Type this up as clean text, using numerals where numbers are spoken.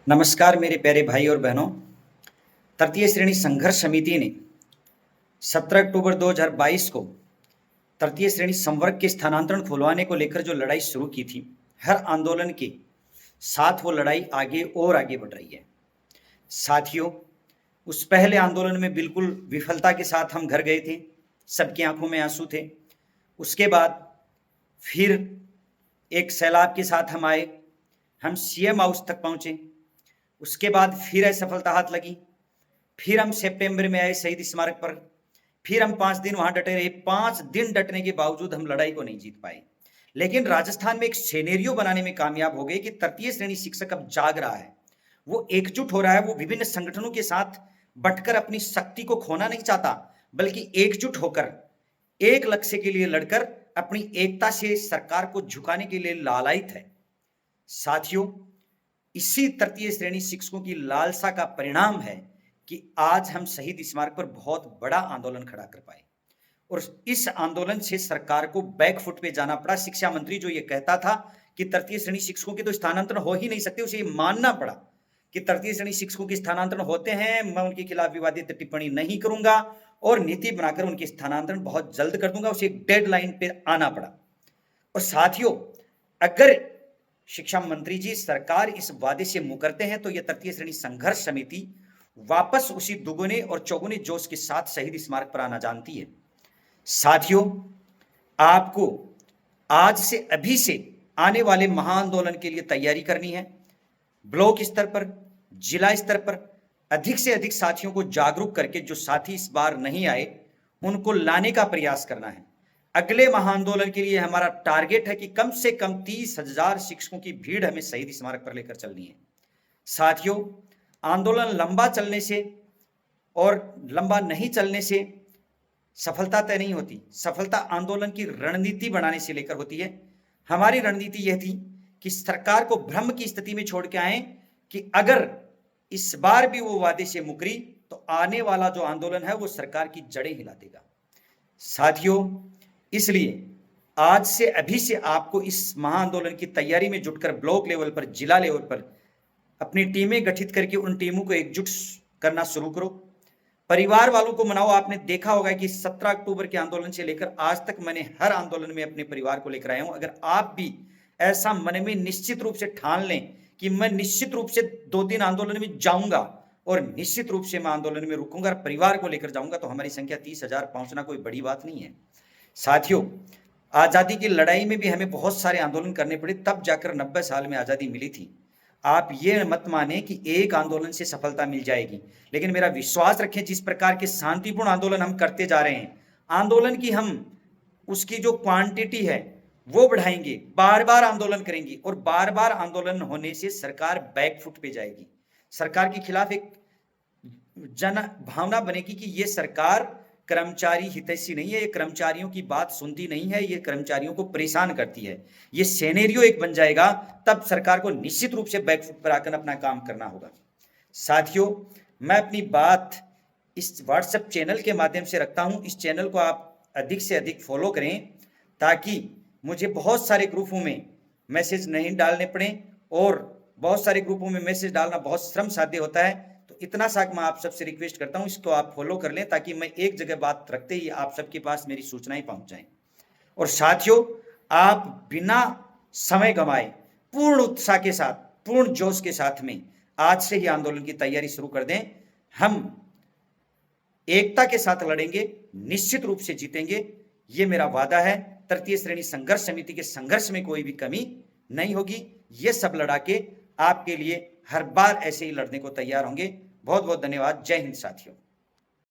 नमस्कार मेरे प्यारे भाई और बहनों। तृतीय श्रेणी संघर्ष समिति ने 17 अक्टूबर 2022 को तृतीय श्रेणी संवर्ग के स्थानांतरण खुलवाने को लेकर जो लड़ाई शुरू की थी, हर आंदोलन के साथ वो लड़ाई आगे बढ़ रही है। साथियों, उस पहले आंदोलन में बिल्कुल विफलता के साथ हम घर गए थे, सबकी आंखों में आंसू थे। उसके बाद फिर एक सैलाब के साथ हम आए, हम सीएम हाउस तक पहुंचे। उसके बाद फिर असफलता हाथ लगी। फिर हम सितंबर में आए शहीद स्मारक पर, फिर हम 5 दिन वहां डटे रहे। 5 दिन डटने के बावजूद हम लड़ाई को नहीं जीत पाए, लेकिन राजस्थान में एक सिनेरियो बनाने में कामयाब हो गए कि तृतीय श्रेणी शिक्षक अब जाग रहा है, वो एकजुट हो रहा है, वो विभिन्न संगठनों के साथ बटकर अपनी शक्ति को खोना नहीं चाहता, बल्कि एकजुट होकर एक लक्ष्य के लिए लड़कर अपनी एकता से सरकार को झुकाने के लिए लालायित है। साथियों, इसी तृतीय श्रेणी शिक्षकों की लालसा का परिणाम है कि आज हम शहीद स्मारक पर बहुत बड़ा आंदोलन खड़ा कर पाए, और इस आंदोलन से सरकार को बैकफुट पे जाना पड़ा। शिक्षा मंत्री जो ये कहता था कि तृतीय श्रेणी शिक्षकों के तो स्थानांतरण हो ही नहीं सकते, उसे ये मानना पड़ा कि तृतीय श्रेणी शिक्षकों के स्थानांतरण होते हैं, मैं उनके खिलाफ विवादित टिप्पणी नहीं करूंगा और नीति बनाकर उनके स्थानांतरण बहुत जल्द कर दूंगा। उसे एक डेडलाइन पे आना पड़ा। और साथियों, अगर शिक्षा मंत्री जी सरकार इस वादे से मुकरते हैं तो यह तृतीय श्रेणी संघर्ष समिति वापस उसी दुगुने और चौगुने जोश के साथ शहीद स्मारक पर आना जानती है। साथियों, आपको आज से अभी से आने वाले महाआंदोलन के लिए तैयारी करनी है। ब्लॉक स्तर पर, जिला स्तर पर अधिक से अधिक साथियों को जागरूक करके जो साथी इस बार नहीं आए उनको लाने का प्रयास करना है। अगले महाआंदोलन के लिए हमारा टारगेट है कि कम से कम 30,000 शिक्षकों की भीड़ हमें शहीद स्मारक पर लेकर चलनी है। साथियों, आंदोलन लंबा चलने से और लंबा नहीं चलने से सफलता तय नहीं होती। सफलता आंदोलन की रणनीति बनाने से लेकर होती है। हमारी रणनीति यह थी कि सरकार को भ्रम की स्थिति में छोड़ के आए कि अगर इस बार भी वो वादे से मुकरी तो आने वाला जो आंदोलन है वो सरकार की जड़ें हिला देगा। साथियों, इसलिए आज से अभी से आपको इस महाआंदोलन की तैयारी में जुटकर ब्लॉक लेवल पर, जिला लेवल पर अपनी टीमें गठित करके उन टीमों को एकजुट करना शुरू करो। परिवार वालों को मनाओ। आपने देखा होगा कि 17 अक्टूबर के आंदोलन से लेकर आज तक मैंने हर आंदोलन में अपने परिवार को लेकर आया हूं। अगर आप भी ऐसा मन में निश्चित रूप से ठान लें कि मैं निश्चित रूप से 2 दिन आंदोलन में जाऊंगा और निश्चित रूप से मैं आंदोलन में रुकूंगा और परिवार को लेकर जाऊंगा, तो हमारी संख्या 30,000 पहुंचना कोई बड़ी बात नहीं है। साथियों, आजादी की लड़ाई में भी हमें बहुत सारे आंदोलन करने पड़े, तब जाकर 90 साल में आजादी मिली थी। आप ये मत माने कि एक आंदोलन से सफलता मिल जाएगी, लेकिन मेरा विश्वास रखें, जिस प्रकार के शांतिपूर्ण आंदोलन हम करते जा रहे हैं, आंदोलन की हम उसकी जो क्वांटिटी है वो बढ़ाएंगे, बार बार आंदोलन करेंगे, और बार बार आंदोलन होने से सरकार बैकफुट पे जाएगी। सरकार के खिलाफ एक जन भावना बनेगी कि ये सरकार कर्मचारी हितैषी नहीं है, ये कर्मचारियों की बात सुनती नहीं है, ये कर्मचारियों को परेशान करती है। ये सिनेरियो एक बन जाएगा, तब सरकार को निश्चित रूप से बैकफुट पर आकर अपना काम करना होगा। साथियों, मैं अपनी बात इस व्हाट्सएप चैनल के माध्यम से रखता हूं। इस चैनल को आप अधिक से अधिक फॉलो करें ताकि मुझे बहुत सारे ग्रुपों में मैसेज नहीं डालने पड़े, और बहुत सारे ग्रुपों में मैसेज डालना बहुत श्रम साध्य होता है। तो इतना सा मैं आप सबसे रिक्वेस्ट करता हूं, इसको आप फॉलो कर लें ताकि मैं एक जगह बात रखते ही आप सबके पास मेरी सूचनाएं पहुंच जाएं। और साथियों, आप बिना समय गंवाए पूर्ण उत्साह के साथ, पूर्ण जोश के साथ में आज से ही आंदोलन की तैयारी शुरू कर दें। हम एकता के साथ लड़ेंगे, निश्चित रूप से जीतेंगे, ये मेरा वादा है। तृतीय श्रेणी संघर्ष समिति के संघर्ष में कोई भी कमी नहीं होगी। ये सब लड़ा के आपके लिए हर बार ऐसे ही लड़ने को तैयार होंगे। बहुत बहुत धन्यवाद। जय हिंद साथियों।